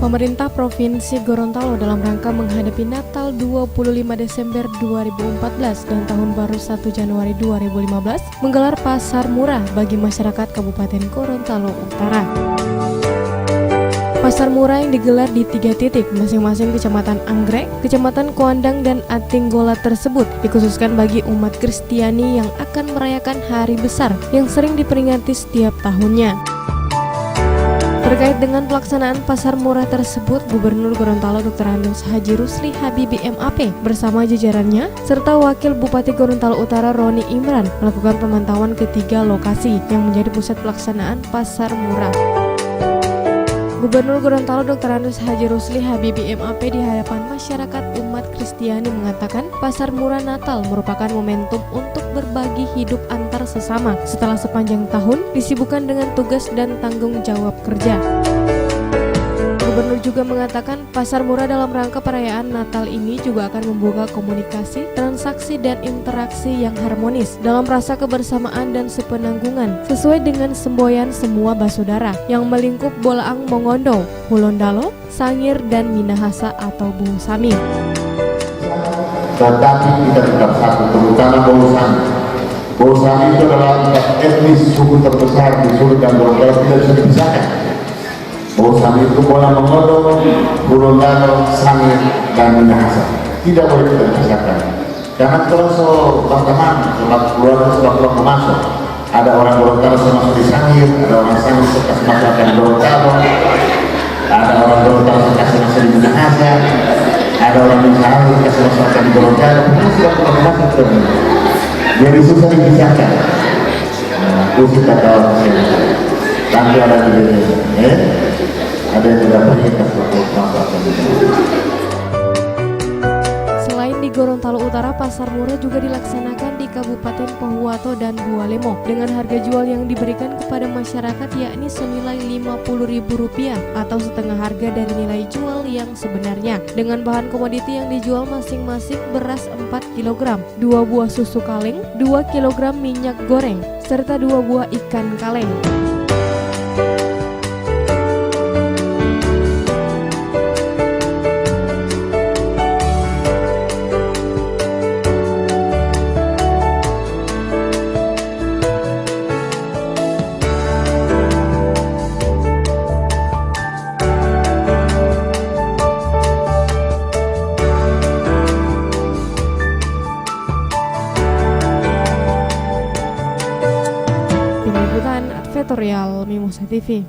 Pemerintah Provinsi Gorontalo dalam rangka menghadapi Natal 25 Desember 2014 dan Tahun Baru 1 Januari 2015 menggelar pasar murah bagi masyarakat Kabupaten Gorontalo Utara. Pasar murah yang digelar di 3 titik, masing-masing Kecamatan Anggrek, Kecamatan Kuandang, dan Atinggola tersebut dikhususkan bagi umat Kristiani yang akan merayakan hari besar yang sering diperingati setiap tahunnya. Terkait dengan pelaksanaan pasar murah tersebut, Gubernur Gorontalo Dr. Andes Haji Rusli Habibie MAP bersama jajarannya serta Wakil Bupati Gorontalo Utara Roni Imran melakukan pemantauan ke 3 lokasi yang menjadi pusat pelaksanaan pasar murah. Gubernur Gorontalo Dr. Andes Haji Rusli Habibie MAP di hadapan masyarakat umat Kristiani mengatakan pasar murah Natal merupakan momentum untuk berbagi hidup antar sesama setelah sepanjang tahun disibukkan dengan tugas dan tanggung jawab kerja. Gubernur juga mengatakan pasar murah dalam rangka perayaan Natal ini juga akan membuka komunikasi, transaksi, dan interaksi yang harmonis dalam rasa kebersamaan dan sepenanggungan sesuai dengan semboyan semua basudara yang melingkup Bolaang Mongondo, Hulondalo, Sangir, dan Minahasa atau Bung Sami. Tetapi kita tetap satu, terutama Bung Sami. Bung Sami itu adalah etnis suku terbesar di Sulu dan Gorontalo, tidak bisa dipisahkan. Bung Sami itu Bolaang Mongondo, Hulondalo, Sangir, dan Minahasa. Tidak boleh kita pisahkan. Karena kalau teman-teman, keluarga sudah keluar masuk, ada orang Gorontalo masuk di Sangir, ada orang Sangir kasih masuk di Gorontalo, ada orang Gorontalo kasih masuk di Minahasa, ada orang Minahasa kasih masuk di Gorontalo. Itu sudah keluar masuk. Jadi susah dipisahkan. Itu kita tahu. Nanti ada di ada yang tidak pergi ke Selain di Gorontalo Utara, pasar murah juga dilaksanakan di Kabupaten Pohuwato dan Bualemo dengan harga jual yang diberikan kepada masyarakat yakni senilai Rp50.000 atau setengah harga dari nilai jual yang sebenarnya, dengan bahan komoditi yang dijual masing-masing beras 4 kg, 2 buah susu kaleng, 2 kg minyak goreng, serta 2 buah ikan kaleng. Tim Liputan Advertorial Mimosa TV.